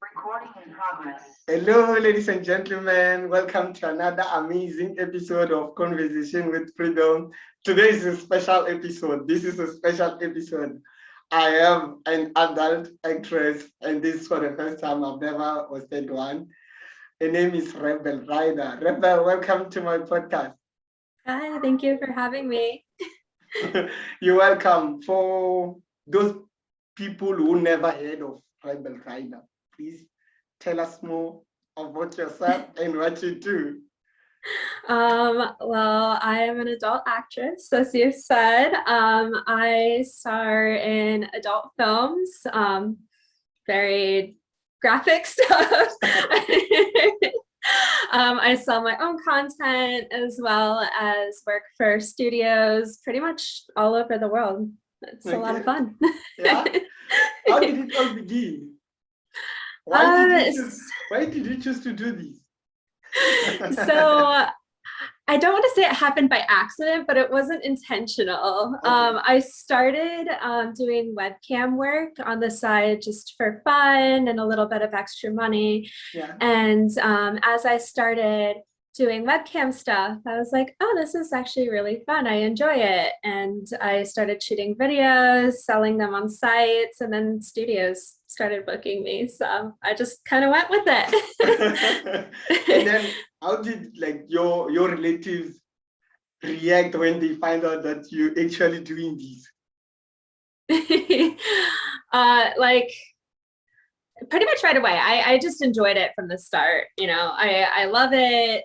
Recording in progress. Hello, ladies and gentlemen. Welcome to another amazing episode of Conversation with Freedom. Today is a special episode. This is a special episode. I am an adult actress, and this is for the first time I've never hosted one. Her name is Rhyder. Rebel, welcome to my podcast. Hi, thank you for having me. You're welcome. For those people who never heard of Rhyder, please tell us more about yourself and what you do. Well, I am an adult actress, as you said. I star in adult films, very graphic stuff. I sell my own content as well as work for studios pretty much all over the world. It's a lot of fun. Yeah. How did it all begin? Why did you choose to do this? So I don't want to say it happened by accident, but it wasn't intentional. Okay. I started doing webcam work on the side just for fun and a little bit of extra money. Yeah. And as I started doing webcam stuff, I was like, oh, this is actually really fun. I enjoy it. And I started shooting videos, selling them on sites, and then studios started booking me. So I just kind of went with it. And then how did your relatives react when they find out that you're actually doing this? Like pretty much right away. I just enjoyed it from the start. I love it.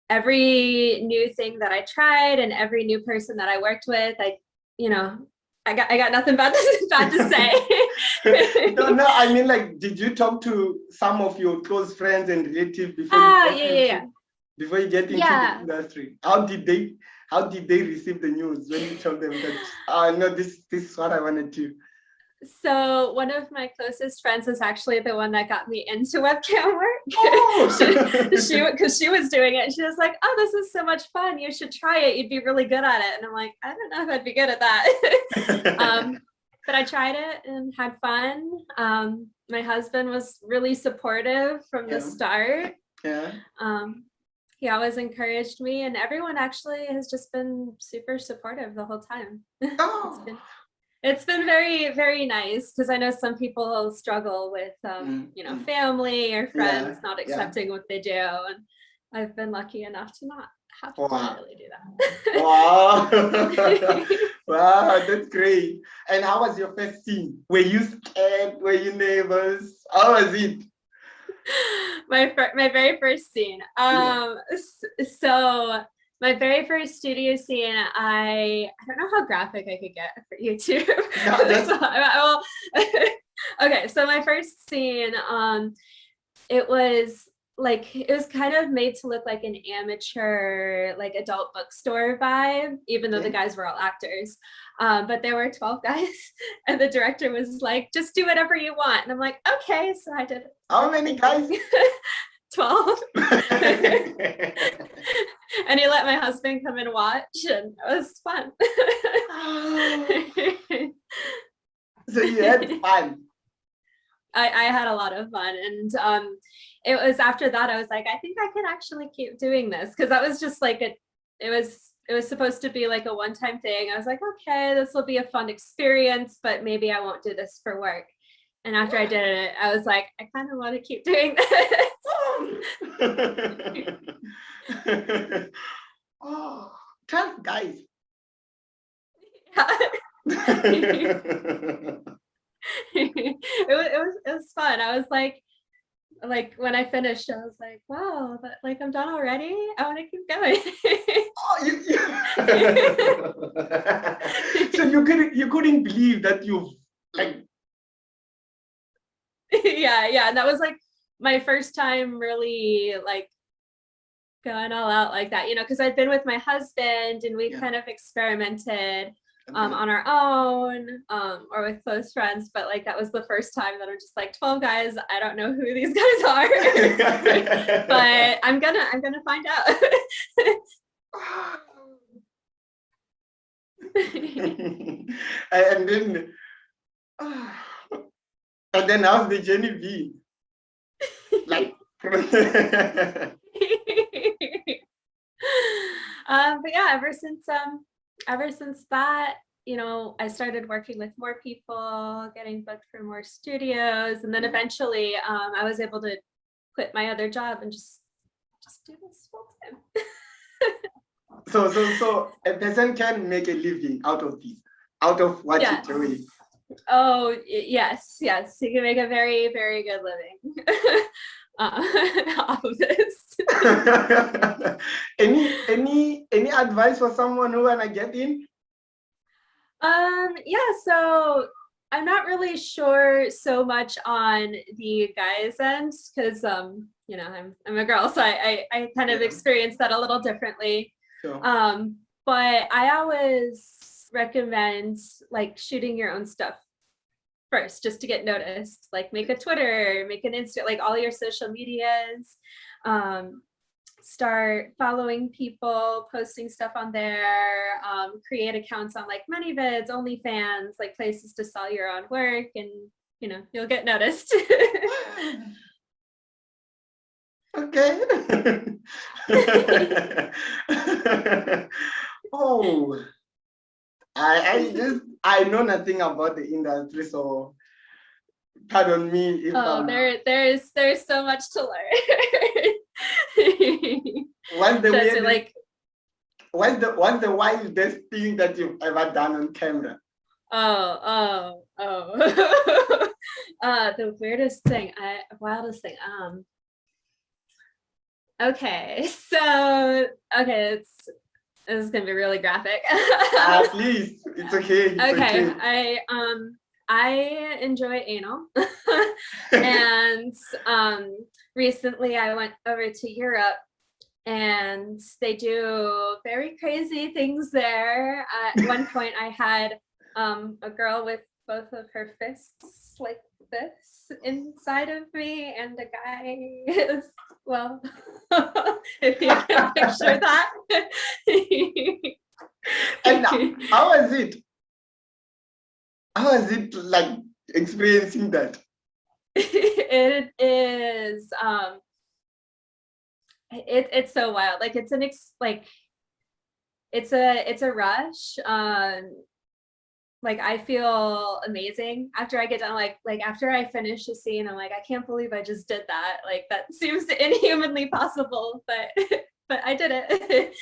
Every new thing that I tried and every new person that I worked with, I got nothing bad to say. No, I mean, did you talk to some of your close friends and relatives before before you get into the industry? How did they receive the news when you told them that no, this is what I want to do? So one of my closest friends is actually the one that got me into webcam work. Oh. Because she was doing it and she was like, oh, this is so much fun. You should try it. You'd be really good at it. And I'm like, I don't know if I'd be good at that. But I tried it and had fun. My husband was really supportive from the start. Yeah. He always encouraged me, and everyone actually has just been super supportive the whole time. Oh. It's been very, very nice, because I know some people struggle with, family or friends not accepting what they do. And I've been lucky enough to not have to really do that. Wow. Wow, that's great. And how was your first scene? Were you scared? Were you nervous? How was it? My very first scene. So my very first studio scene, I don't know how graphic I could get for YouTube. No, okay, so my first scene, it was kind of made to look like an amateur, adult bookstore vibe, even though the guys were all actors. But there were 12 guys, and the director was like, just do whatever you want. And I'm like, okay, so I did. How many guys? 12. And he let my husband come and watch, and it was fun. So you had fun. I had a lot of fun, and it was after that I was like, I think I could actually keep doing this, because that was just it was supposed to be like a one-time thing. I was like, okay, this will be a fun experience, but maybe I won't do this for work. And after I did it, I was like, I kind of want to keep doing this. Oh, 12 guys. It was fun. I was like when I finished, I was like, wow, I'm done already. I want to keep going. So you couldn't believe that you've yeah, and that was my first time really going all out like that, because I'd been with my husband and we kind of experimented on our own or with close friends, but that was the first time that I'm just 12 guys, I don't know who these guys are. But I'm gonna find out. And then And then how's the journey been? Like, But yeah, ever since that, I started working with more people, getting booked for more studios, and then eventually I was able to quit my other job and just do this full time. so a person can make a living out of this, out of what Yes. you're doing. Oh, yes, you can make a very, very good living off of this. Any advice for someone who wanna get in? Yeah, so I'm not really sure so much on the guys' end because I'm a girl, so I kind of experience that a little differently. Sure. But I always recommend like shooting your own stuff first just to get noticed. Like make a Twitter, make an Insta, like all your social medias. Start following people, posting stuff on there, create accounts on like ManyVids, Onlyfans, like places to sell your own work, and you'll get noticed. Okay. Oh, I know nothing about the industry, so pardon me if there's so much to learn. What's the wildest thing that you've ever done on camera? The wildest thing. Okay, so this is gonna be really graphic. Please, it's okay. Okay. I enjoy anal. And recently I went over to Europe and they do very crazy things there. At one point I had a girl with both of her fists like this inside of me, and a guy is, well, if you can picture that. And how was it? How is it like experiencing that? It is it's so wild. Like it's it's a rush. Like I feel amazing after I get done. Like after I finish the scene, I'm like, I can't believe I just did that. Like that seems inhumanly possible, but I did it.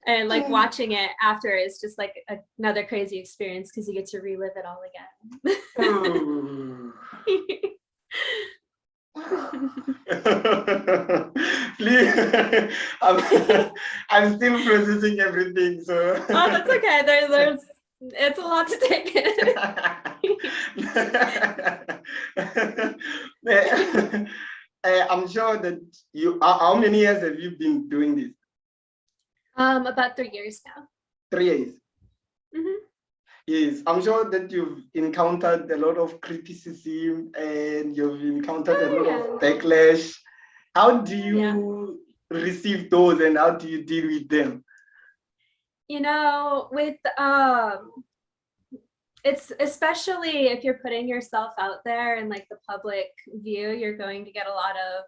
And like watching it after is just like another crazy experience because you get to relive it all again. Please, I'm still processing everything. So that's okay. There's it's a lot to take in. I'm sure that how many years have you been doing this? About 3 years now. 3 years. Mm-hmm. Yes, I'm sure that you've encountered a lot of criticism and you've encountered a lot of backlash. How do you receive those and how do you deal with them? With it's especially if you're putting yourself out there in like the public view, you're going to get a lot of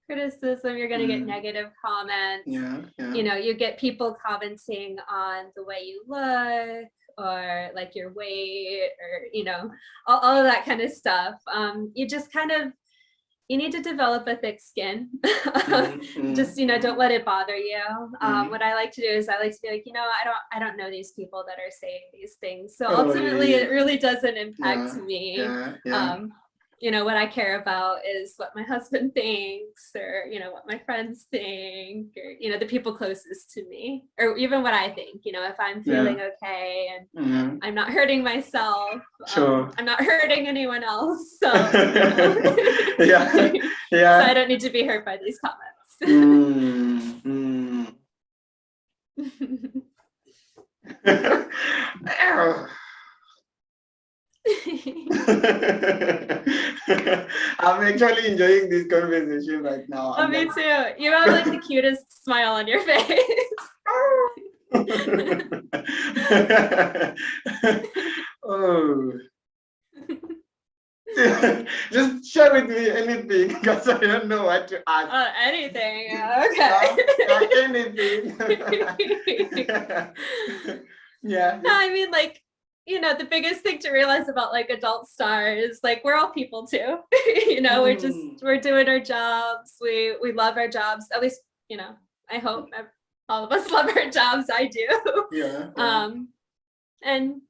criticism, you're going to get negative comments. You get people commenting on the way you look or like your weight or all of that kind of stuff. You just kind of you need to develop a thick skin. Just don't let it bother you. What I like to do is I like to be like, I don't know these people that are saying these things, so ultimately it really doesn't impact me. What I care about is what my husband thinks, or what my friends think, or the people closest to me, or even what I think. If I'm feeling okay and I'm not hurting myself, I'm not hurting anyone else, so so I don't need to be hurt by these comments. I'm actually enjoying this conversation right now. Oh, me too. You have like the cutest smile on your face. Oh. Just share with me anything because I don't know what to ask. Anything. Okay. Anything. Yeah. No, I mean, like, the biggest thing to realize about like adult stars is like we're all people too. We're doing our jobs. We love our jobs. At least, I hope all of us love our jobs. I do. Yeah. And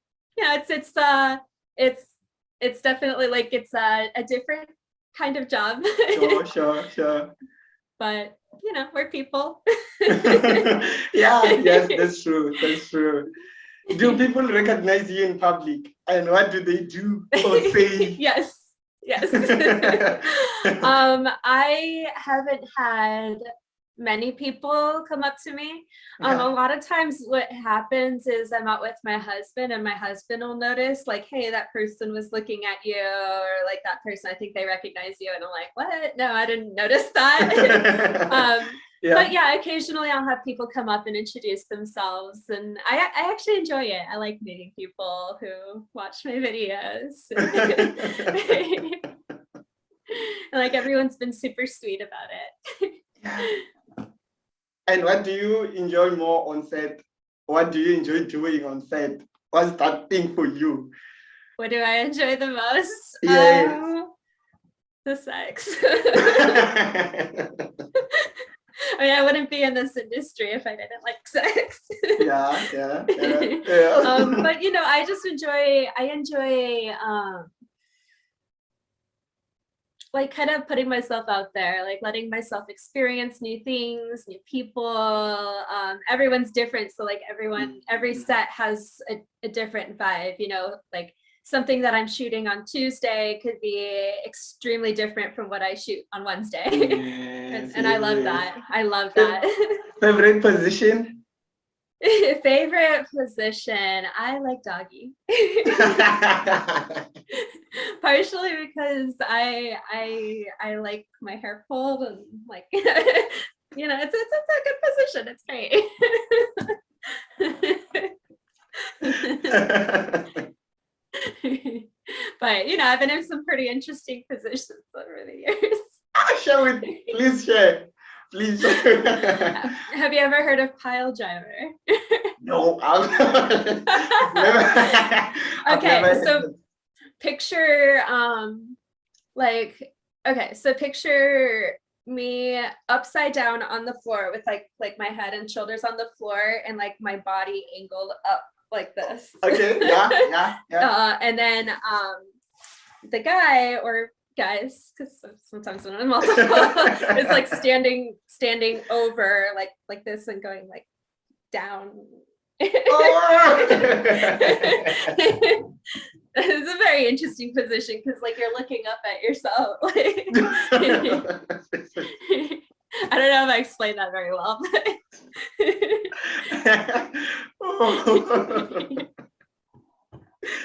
it's definitely like it's a different kind of job. Sure. But we're people. Yes, that's true. Do people recognize you in public? And what do they do or say? Yes. I haven't had many people come up to me. A lot of times what happens is I'm out with my husband and my husband will notice like, hey, that person was looking at you, or like that person, I think they recognize you. And I'm like, what? No, I didn't notice that. But yeah, occasionally I'll have people come up and introduce themselves, and I actually enjoy it. I like meeting people who watch my videos. And like everyone's been super sweet about it. And what do you enjoy more on set? What do you enjoy doing on set? What's that thing for you? What do I enjoy the most? Yes. The sex. I mean, I wouldn't be in this industry if I didn't like sex. Yeah. But I just enjoy like kind of putting myself out there, like letting myself experience new things, new people. Everyone's different, so like every set has a different vibe. Like something that I'm shooting on Tuesday could be extremely different from what I shoot on Wednesday. Yes, and I love that. Favorite position? Favorite position? I like doggy. Partially because I like my hair pulled, and like it's a good position. It's great. But I've been in some pretty interesting positions over the years. Share with me. Please share. Have you ever heard of pile driver? No, I've never. Okay, so picture picture me upside down on the floor with like my head and shoulders on the floor, and like my body angled up like this. Okay, yeah. And then the guy or guys, because sometimes when I'm multiple, it's like standing over like this and going like down. It's a very interesting position because like you're looking up at yourself. I don't know if I explained that very well, but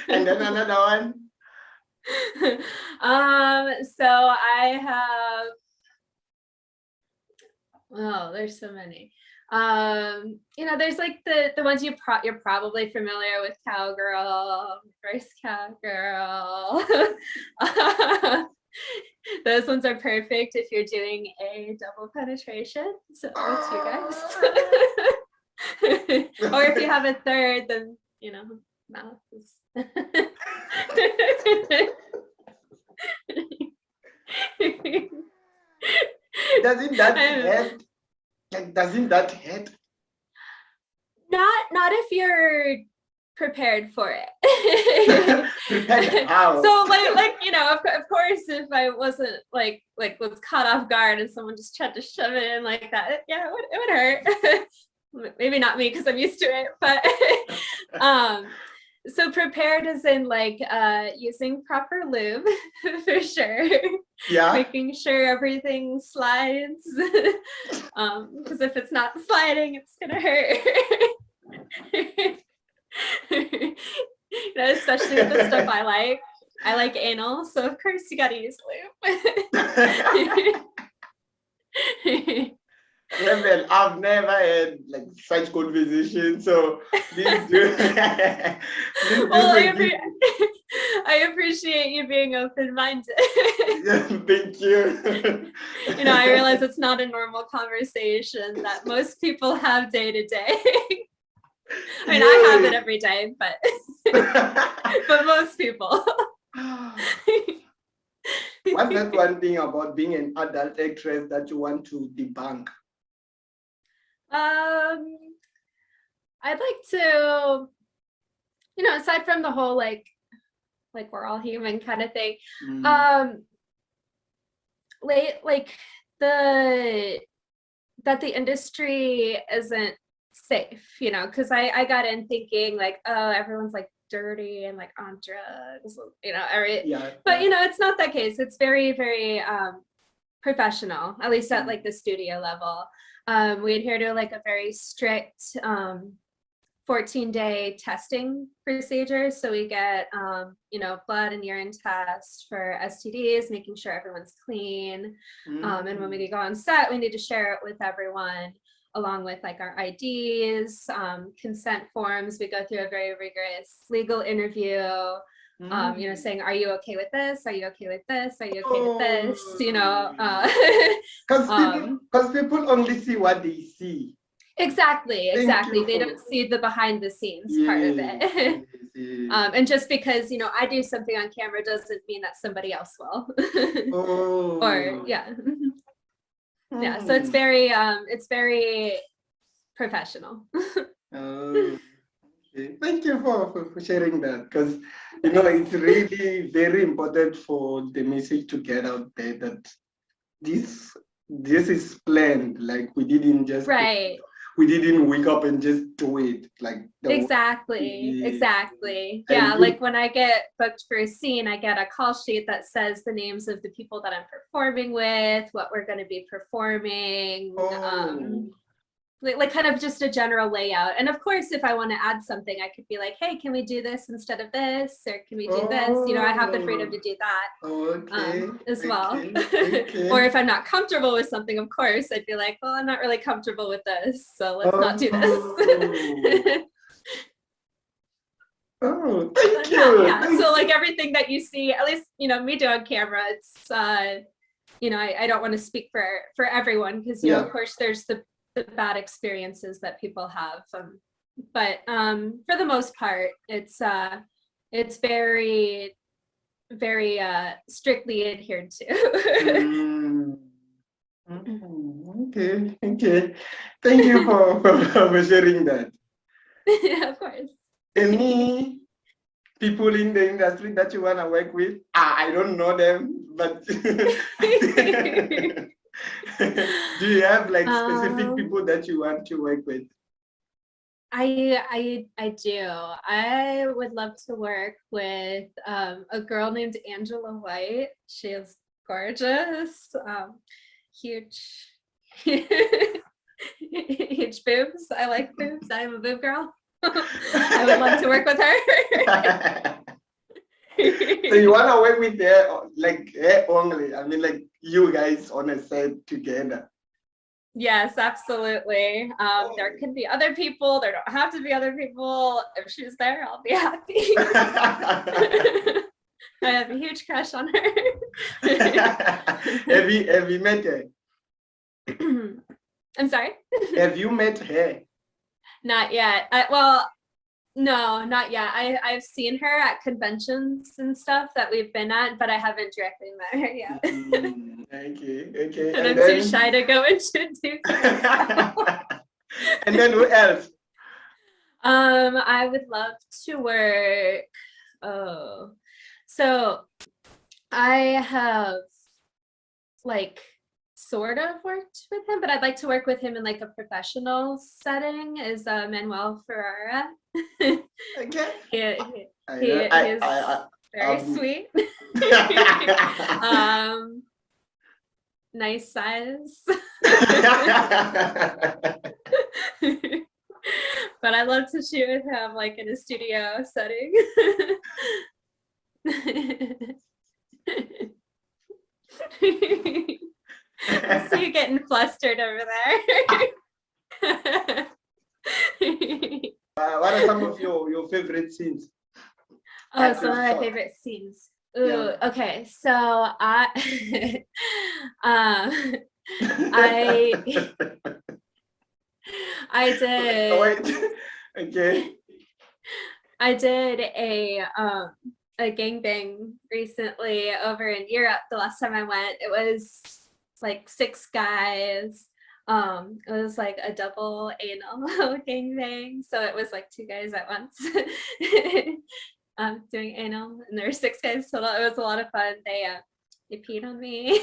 And then another one. So I have, there's so many. There's like the ones you're probably familiar with: cowgirl, first cowgirl. Those ones are perfect if you're doing a double penetration. So it's you guys. Or if you have a third, then mouth is. Doesn't that hurt? Not if you're prepared for it. Prepared how? So like of course, if I wasn't like was caught off guard and someone just tried to shove it in like that, yeah, it would hurt. Maybe not me because I'm used to it, but so prepared as in like using proper lube for sure. Yeah. Making sure everything slides. Because if it's not sliding, it's gonna hurt. Especially with the stuff I like. I like anal, so of course you gotta use lube. Rebel, I've never had like such conversation. So please do. Please Well, do forgive. I appreciate you being open-minded. Thank you. You know, I realize it's not a normal conversation that most people have day to day. I mean, I have it every day, but but most people. What's that one thing about being an adult actress that you want to debunk? I'd like to, you know, aside from the whole like we're all human kind of thing, like that the industry isn't safe, you know, because I got in thinking like, oh, everyone's like dirty and like on drugs, you know, but you know, it's not that case. It's very, very professional, at least at like the studio level. We adhere to like a very strict 14-day testing procedures. So we get, you know, blood and urine tests for STDs, making sure everyone's clean. And when we go on set, we need to share it with everyone, along with like our IDs, consent forms. We go through a very rigorous legal interview, you know, saying, are you okay with this? Are you okay with this? Are you okay with this? You know, because people only see what they see. Exactly. They don't see the behind the scenes part of it. And just because, you know, I do something on camera doesn't mean that somebody else will. Or yeah. Yeah, so it's very professional. Okay. Thank you for sharing that, because you know it's really very important for the message to get out there that this is planned. Like we didn't just we didn't wake up and just do it. Like exactly. Yeah, like when I get booked for a scene, I get a call sheet that says the names of the people that I'm performing with, what we're going to be performing, like kind of just a general layout. And of course, if I want to add something, I could be like, hey, can we do this instead of this, or can we do this? You know, I have the freedom to do that as well. Or if I'm not comfortable with something, of course, I'd be like, well, I'm not really comfortable with this, so let's not do this. Thank you. Yeah. So like everything that you see, at least, you know, me do on camera, it's you know, I don't want to speak for everyone, because you know, of course, there's the bad experiences that people have, but for the most part, it's very, very strictly adhered to. Okay. Thank you for sharing that. Yeah, of course. Any people in the industry that you want to work with? I don't know them, but do you have like specific people that you want to work with? I do. I would love to work with a girl named Angela White. She is gorgeous, huge, huge boobs. I like boobs. I'm a boob girl. I would love to work with her. So you want to work with her, like her only? I mean, like you guys on a set together. Yes, absolutely. There can be other people. There don't have to be other people. If she's there, I'll be happy. I have a huge crush on her. Have you met her? I'm sorry? Have you met her? Not yet. Well, no, not yet. I've seen her at conventions and stuff that we've been at, but I haven't directly met her yet. Okay. And I'm too shy to go introduce myself. And then who else? I would love to work. So I have like sort of worked with him, but I'd like to work with him in like a professional setting, is Manuel Ferrara. Okay. He is very sweet. Nice size. But I love to shoot with him like in a studio setting. I see you getting flustered over there. What are some of your favorite scenes? Oh, some of my favorite scenes. Ooh, Yeah. okay. So I I I did Wait. Okay. I did a gangbang recently over in Europe. The last time I went, it was like 6 guys. It was like a double anal gangbang. So it was like 2 guys at once. Doing anal, and there were 6 guys total. It was a lot of fun. They peed on me.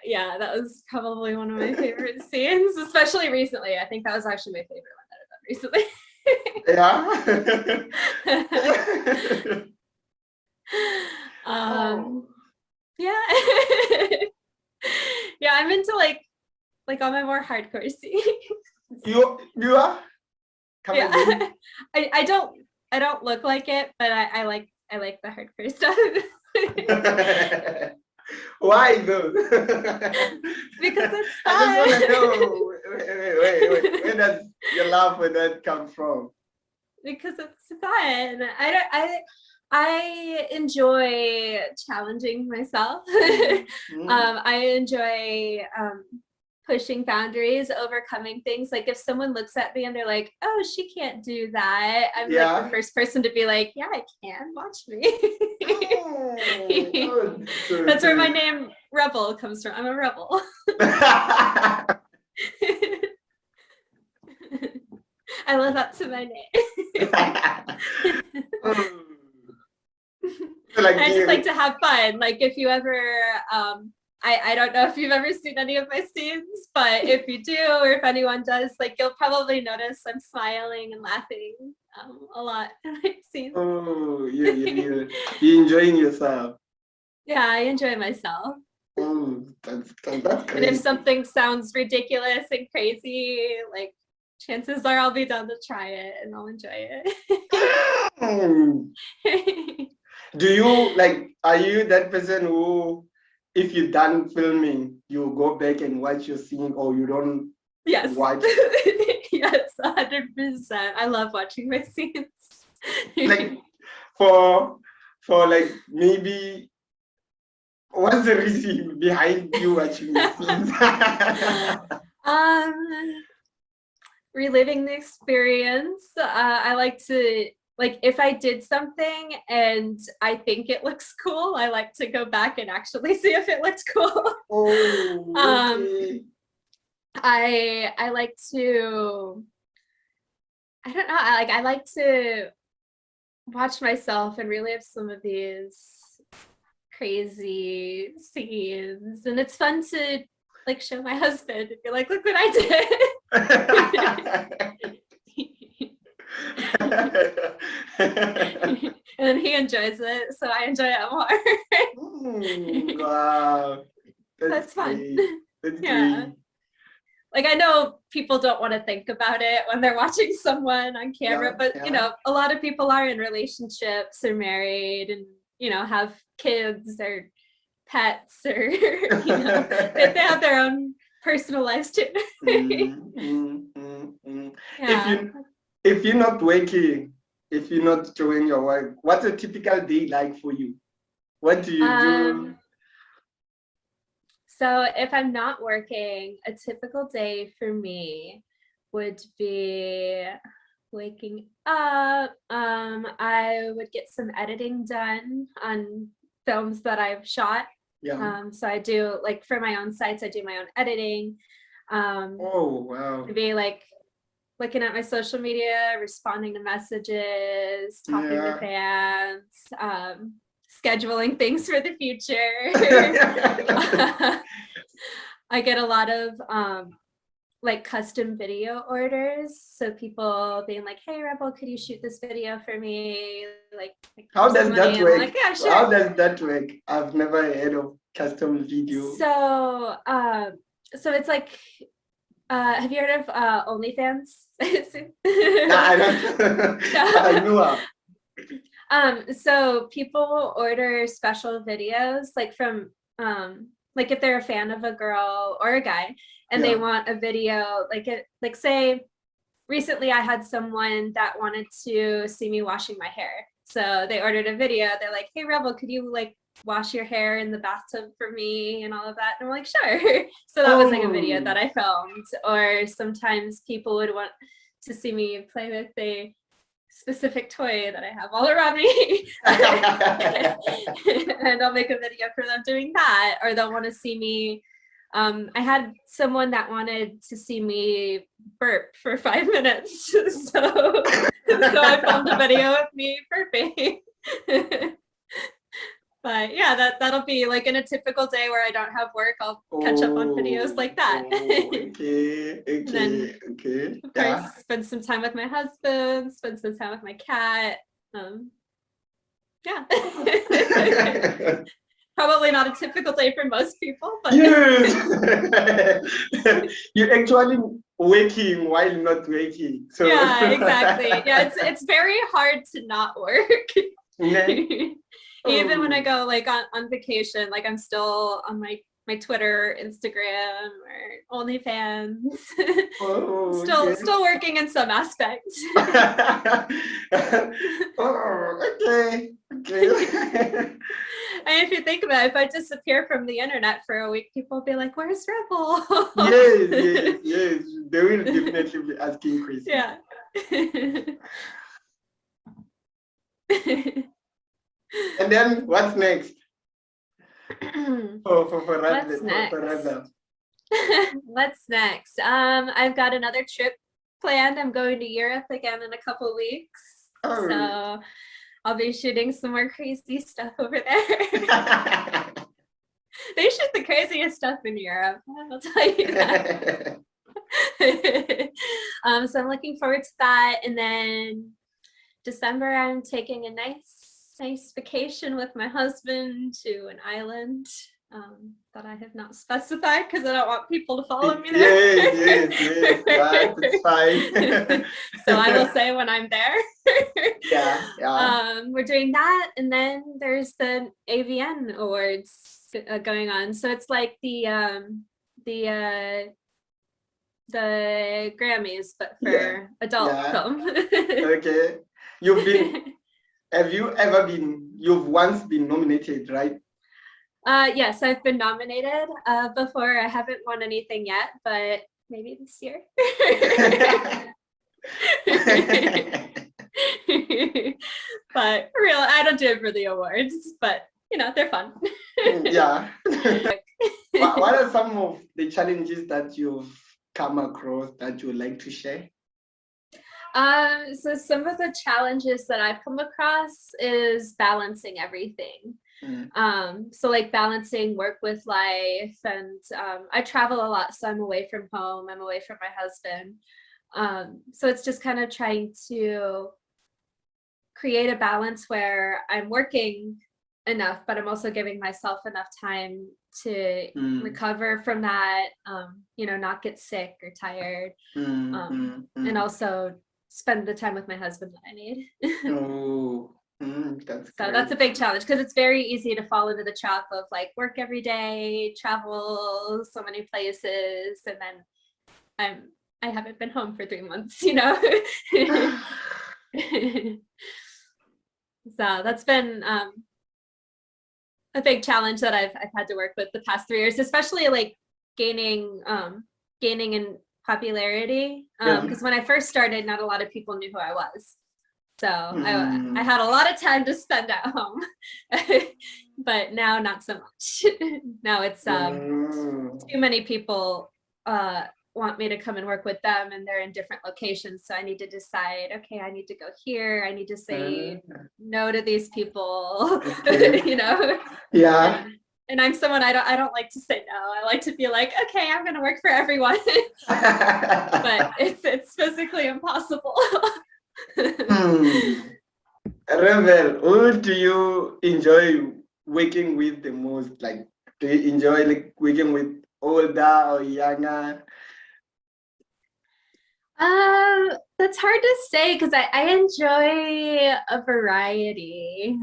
Yeah, that was probably one of my favorite scenes, especially recently. I think that was actually my favorite one that I've done recently. Yeah. um, yeah. Yeah, I'm into like all my more hardcore scenes. You are? Come Yeah. again? I don't look like it, but I like the hardcore stuff. Why though? Because it's I just want to fun. know. Wait. Where does your love for that come from? Because it's fun. I enjoy challenging myself. I enjoy pushing boundaries, overcoming things. Like if someone looks at me and they're like, "Oh, she can't do that," I'm like the first person to be like, "Yeah, I can. Watch me." That's where my name Rebel comes from. I'm a rebel. I live up to my name. I just like to have fun. Like if you ever I don't know if you've ever seen any of my scenes, but if you do, or if anyone does, like you'll probably notice I'm smiling and laughing a lot in my scenes. Oh, you're enjoying yourself. Yeah, I enjoy myself. Oh, that's great. And if something sounds ridiculous and crazy, like chances are I'll be down to try it and I'll enjoy it. Do you are you that person who, if you're done filming, you go back and watch your scene, or you don't watch? Yes, 100%. I love watching my scenes. Like for like maybe what's the reason behind you watching the scenes? Reliving the experience. I like to if I did something and I think it looks cool, I like to go back and actually see if it looks cool. Oh, okay. I like to, I don't know, I like to watch myself and relive some of these crazy scenes, and it's fun to like show my husband and be like, look what I did. And then he enjoys it, so I enjoy it more. Wow, that's fun. That's Yeah. great. Like I know people don't want to think about it when they're watching someone on camera, but you know, a lot of people are in relationships or married and have kids or pets or they have their own personal lives too. Yeah. If you're not working, if you're not doing your work, what's a typical day like for you? What do you do? So if I'm not working, a typical day for me would be waking up. I would get some editing done on films that I've shot. Yeah. So I do for my own sites, I do my own editing. Oh, wow. Maybe looking at my social media, responding to messages, talking to fans, scheduling things for the future. I get a lot of custom video orders. So people being like, "Hey Rebel, could you shoot this video for me?" How does that work? Like, yeah, sure. How does that work? I've never heard of custom video. So it's like, have you heard of Onlyfans? I don't. I know. So people will order special videos like from like if they're a fan of a girl or a guy and they want a video like say recently I had someone that wanted to see me washing my hair. So they ordered a video. They're like, "Hey Rebel, could you like wash your hair in the bathtub for me and all of that?" And I'm like, "Sure." So that was like a video that I filmed. Or sometimes people would want to see me play with a specific toy that I have all around me. And I'll make a video for them doing that. Or they'll want to see me. I had someone that wanted to see me burp for 5 minutes. So I filmed a video of me burping. But yeah, that'll be like in a typical day where I don't have work, I'll catch up on videos like that. Okay. Then, Okay. of course, spend some time with my husband, spend some time with my cat. Yeah. Probably not a typical day for most people, but yes. You're actually waking while not waking. So yeah, exactly. Yeah, it's very hard to not work. Even when I go like on vacation, like I'm still on my Twitter, Instagram, or Onlyfans. Still working in some aspects. Okay. And if you think about it, if I disappear from the internet for a week, people will be like, "Where's Rebel?" Yes. They will definitely be asking Chris. Yeah. And then what's next? What's next? What's next? I've got another trip planned. I'm going to Europe again in a couple weeks. So I'll be shooting some more crazy stuff over there. They shoot the craziest stuff in Europe, I'll tell you that. So I'm looking forward to that. And then December, I'm taking a nice vacation with my husband to an island that I have not specified because I don't want people to follow me there. Yes. That's fine. So I will say when I'm there. Yeah. We're doing that, and then there's the AVN awards going on. So it's like the Grammys, but for adult film. Okay. You've once been nominated, right? Yes, I've been nominated before. I haven't won anything yet, but maybe this year. But real, I don't do it for the awards, but you know, they're fun. Yeah. What are some of the challenges that you've come across that you would like to share? So some of the challenges that I've come across is balancing everything. So like balancing work with life, and I travel a lot, so I'm away from home, I'm away from my husband. So it's just kind of trying to create a balance where I'm working enough, but I'm also giving myself enough time to recover from that, you know, not get sick or tired, and also spend the time with my husband that I need. That's a big challenge because it's very easy to fall into the trap of like work every day, travel so many places, and then I haven't been home for 3 months, you know. So that's been a big challenge that I've had to work with the past 3 years, especially like gaining in popularity. Because when I first started, not a lot of people knew who I was. So I had a lot of time to spend at home, but now not so much. Now it's too many people want me to come and work with them, and they're in different locations. So I need to decide, okay, I need to go here. I need to say no to these people, you know? Yeah. And I'm someone I don't like to say no. I like to be like, okay, I'm gonna work for everyone. But it's physically impossible. Rebel, who do you enjoy working with the most? Like, do you enjoy like working with older or younger? That's hard to say because I enjoy a variety,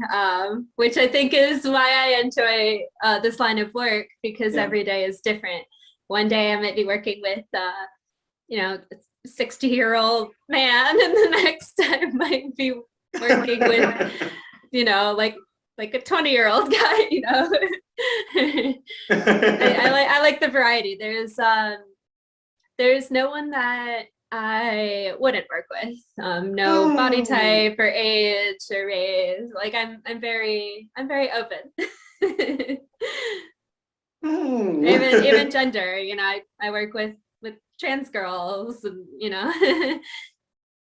which I think is why I enjoy this line of work because Yeah. every day is different. One day I might be working with, you know, a 60-year-old man, and the next I might be working with, you know, like a 20-year-old guy, you know. I like the variety. There's no one that I wouldn't work with. No body Mm. type or age or race. Like I'm very open. Even Mm. gender, you know, I work with trans girls and, you know,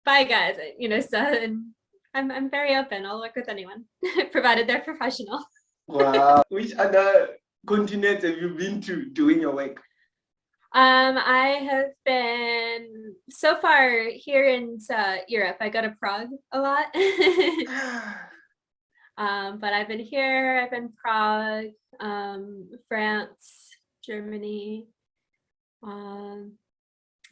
bi guys, you know, so and I'm very open. I'll work with anyone, provided they're professional. Wow. Which other continents have you been to doing your work? I have been so far here in Europe. I go to Prague a lot. But I've been here, I've been Prague, France, Germany. I've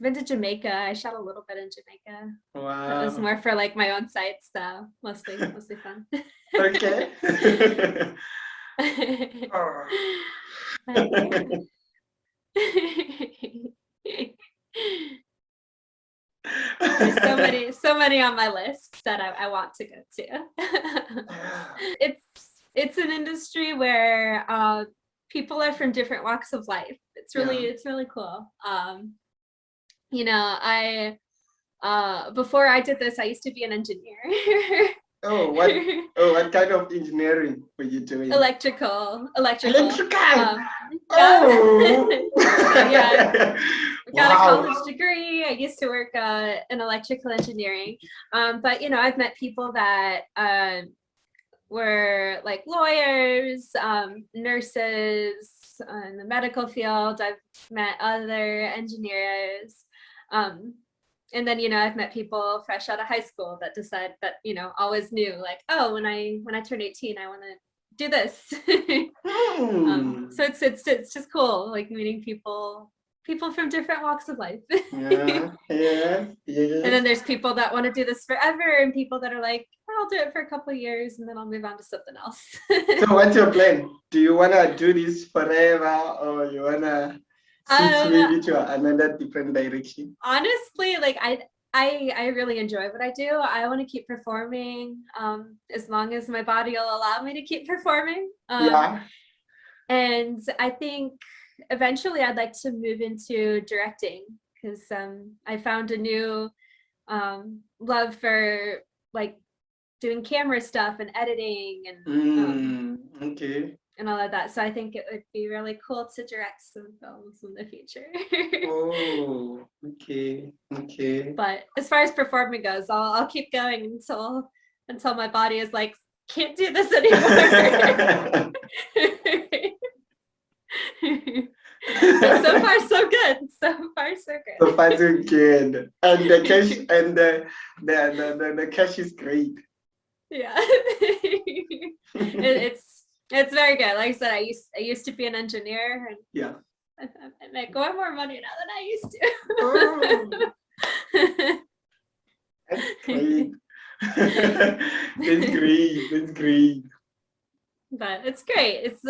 been to Jamaica. I shot a little bit in Jamaica. That was Wow. more for like my own sites, though. Mostly fun. Okay. But yeah. There's so many on my list that I want to go to. it's it's an industry where people are from different walks of life. Yeah. It's really cool. You know, I before I did this, I used to be an engineer. Oh, what kind of engineering were you doing? Electrical. Electrical. Yeah. Oh. So yeah, I got a Wow. college degree. I used to work in electrical engineering. But you know, I've met people that were like lawyers, nurses in the medical field. I've met other engineers. And then, you know, I've met people fresh out of high school that decide that, you know, always knew like, oh, when I turn 18, I want to do this. Hmm. So it's just cool, like meeting people from different walks of life. Yeah, yeah, And then yes. there's people that want to do this forever, and people that are like, I'll do it for a couple of years and then I'll move on to something else. So what's your plan? Do you wanna do this forever or you wanna switch um, maybe to another different direction? Honestly, like I really enjoy what I do. I want to keep performing as long as my body will allow me to keep performing. Yeah. And I think eventually I'd like to move into directing because I found a new love for like doing camera stuff and editing Okay. and all of that. So I think it would be really cool to direct some films in the future. Oh, okay, okay. But as far as performing goes, I'll keep going until my body is like, can't do this anymore. But so far so good. So far so So good. far so good. And the cash and the cash is great. Yeah. It's very good. Like I said, I used to be an engineer and Yeah. I make way more money now than I used Oh, to. that's great. That's great. That's great. But it's great. It's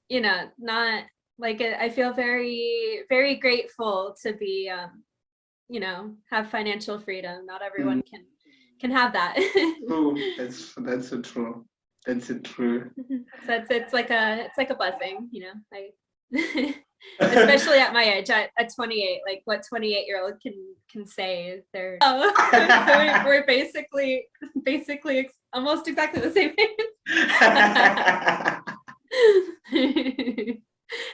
you know, not like I feel very grateful to be you know, have financial freedom. Not Mm. everyone can have that. Oh, that's so true. That's so true. So it's like a blessing, you know. Especially at my age, at 28, like what 28-year-old can say they're so we're basically almost exactly the same age.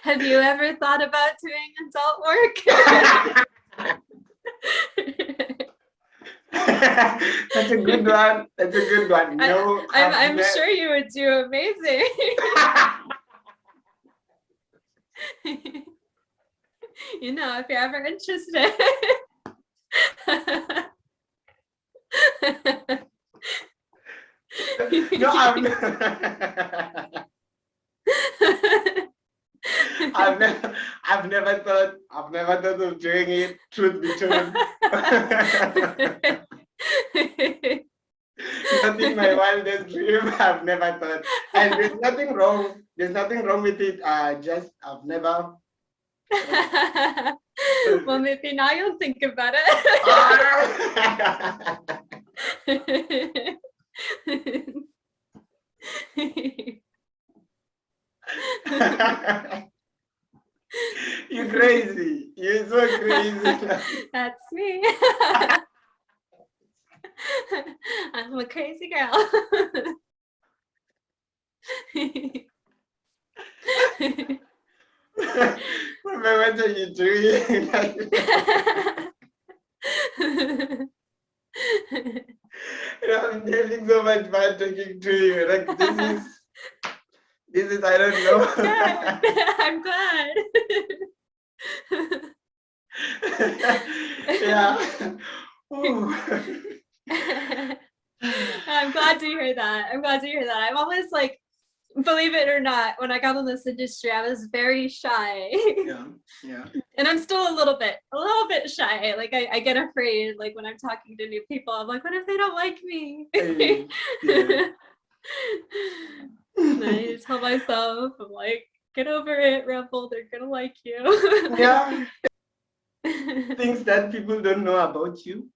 Have you ever thought about doing adult work? That's a good one. That's a good one. No, I'm sure you would do amazing. You know, if you're ever interested. No, I've never thought of doing it. Truth be told. Not in my wildest dream. I've never thought, and there's nothing wrong. There's nothing wrong with it. Just I've never. Well, maybe now you'll think about it. You're crazy. You're so crazy. That's me. I'm a crazy girl. What are you doing? I'm having so much fun talking to you. Like this is I don't know. I'm glad. Yeah. I'm glad to hear that. I'm always like, believe it or not, when I got in this industry, I was very shy. Yeah. And I'm still a little bit shy. Like I get afraid, like when I'm talking to new people, I'm like, what if they don't like me? Yeah. And I tell myself, I'm like, get over it, Rebel, they're gonna like you. Yeah. Things that people don't know about you.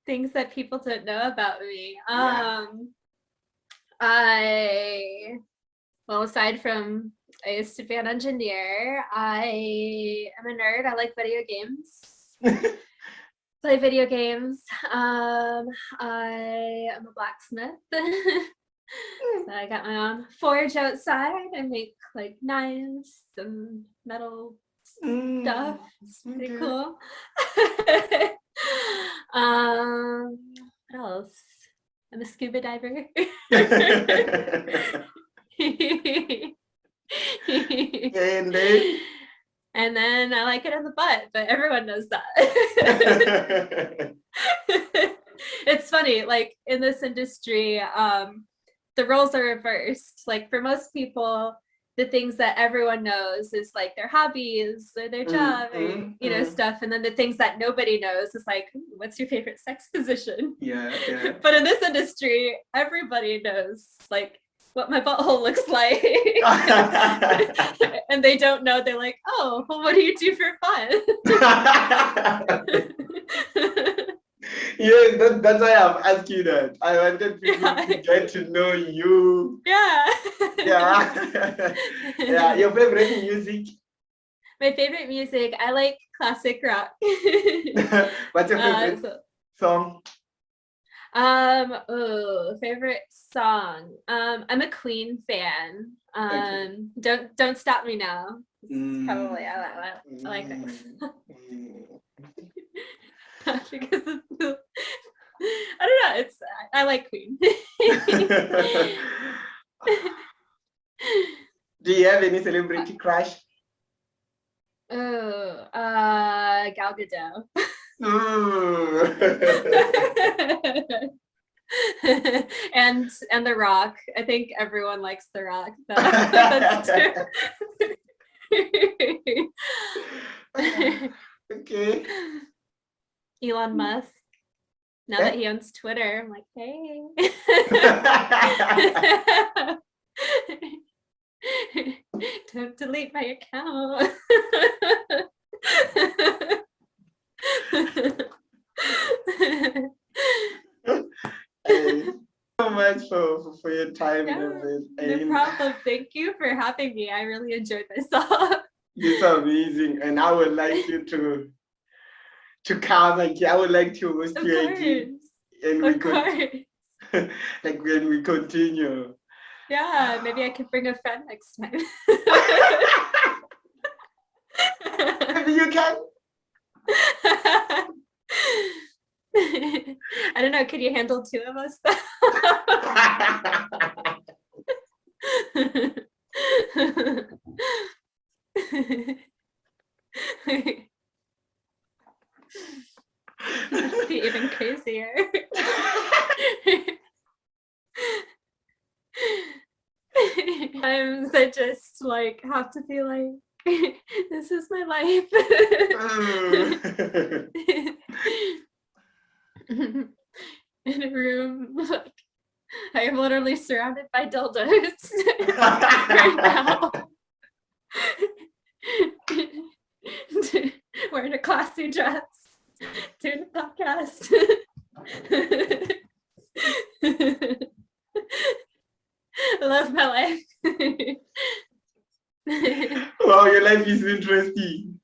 Things that people don't know about me. Yeah. Aside from I used to be an engineer, I am a nerd. I like video games. Play video games. I am a blacksmith. So I got my own forge outside. I make like knives and metal stuff. It's pretty cool. What else? I'm a scuba diver. And then I like it in the butt, but everyone knows that. It's funny, like in this industry, the roles are reversed. Like for most people, the things that everyone knows is like their hobbies or their job or stuff, and then the things that nobody knows is like, what's your favorite sex position? Yeah. But in this industry, everybody knows like what my butthole looks like. And they don't know. They're like, oh, well, what do you do for fun? Yes, that's why I'm asking that. I wanted people to get to know you. Yeah. Yeah. Your favorite music? My favorite music, I like classic rock. What's your favorite song? Favorite song. I'm a Queen fan. Don't Stop Me Now. Probably I like it. Because I don't know, I like Queen. Do you have any celebrity crush? Gal Gadot. and The Rock. I think everyone likes The Rock. That's true. Okay. Elon Musk. Now that he owns Twitter, I'm like, hey. Don't delete my account. So much for your time. No problem. Thank you for having me. I really enjoyed myself. It's amazing, and I would like you to come. Like I would like to host you again, and we could like when we continue. Yeah, maybe I could bring a friend next time. Maybe you can. I don't know. Could you handle two of us? That'd be even crazier. Sometimes I just like have to be like, This is my life. In a room, like, I am literally surrounded by dildos right now. Wearing a classy dress, doing a podcast. I love my life. Wow, your life is interesting.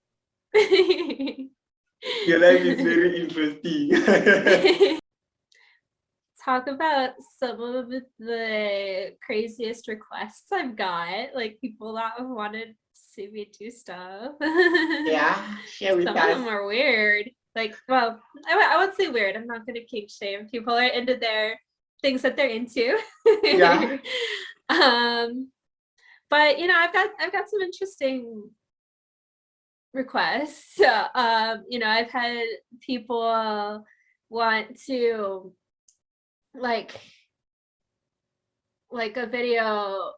Your life is very interesting. Talk about some of the craziest requests I've got, like people that have wanted to see me do stuff. Yeah, share with Some us. of them are weird. Like, well, I won't say weird. I'm not gonna kink shame. People are into their things that they're into. Yeah. But you know, I've got some interesting requests. You know, I've had people want to like a video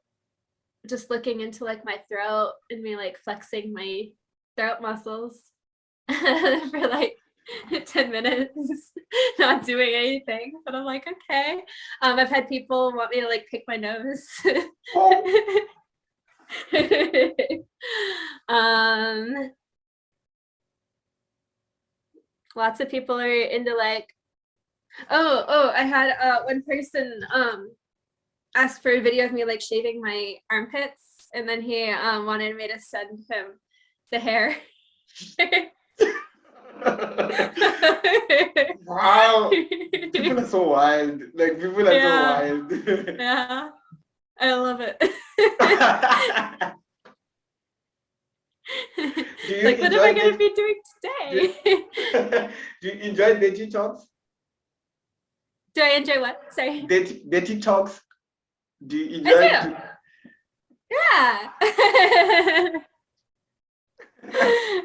just looking into like my throat and me like flexing my throat muscles for like 10 minutes, not doing anything. But I'm like, okay. I've had people want me to like pick my nose. Lots of people are into like, I had one person asked for a video of me like shaving my armpits, and then he wanted me to send him the hair. Wow, people are so wild. Like people are so wild. Yeah, I love it. Like, what am I gonna be doing today? Do you enjoy dirty talks? Do I enjoy what? Sorry. Dirty talks. Do you enjoy? I do. Yeah.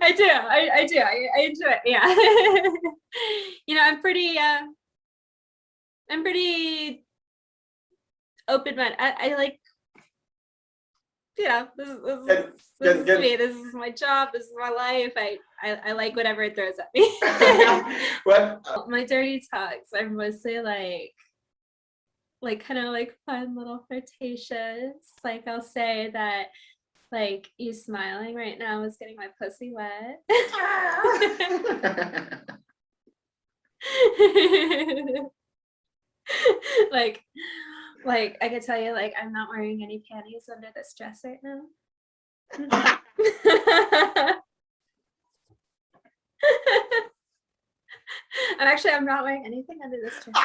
I do. I do. I enjoy it. Yeah. You know, I'm pretty open-minded. I like, you know, this is me. This is my job. This is my life. I like whatever it throws at me. What? My dirty talks are mostly like kind of like fun little flirtations. Like I'll say that like you smiling right now is getting my pussy wet. like I could tell you like I'm not wearing any panties under this dress right now. I'm not wearing anything under this dress.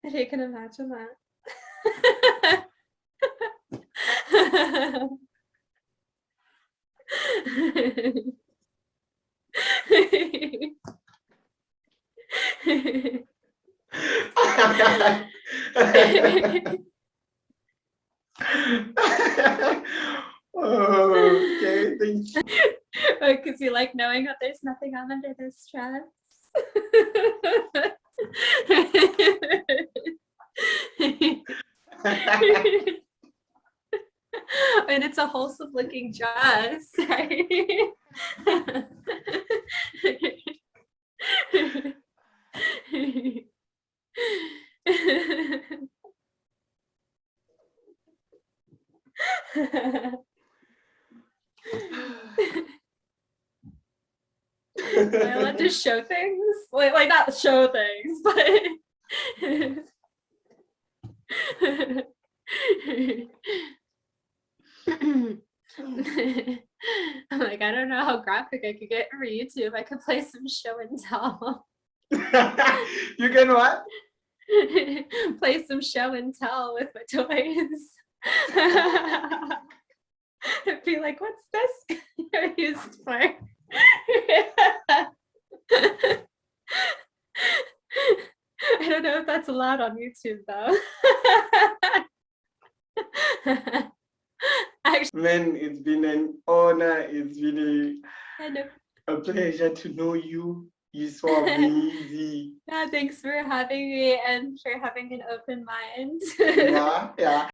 If you can imagine that. Okay, thank you. Because you like knowing that there's nothing on under this dress. And it's a wholesome looking dress, right? Am I allowed to show things? Like not show things, but I'm like, I don't know how graphic I could get for YouTube. I could play some show and tell. You can what? Play some show and tell with my toys. I'd be like, what's this used for? I don't know if that's allowed on YouTube though. Actually, man, it's been an honor. It's been a pleasure to know you. You're so amazing. Yeah, thanks for having me and for having an open mind. Yeah.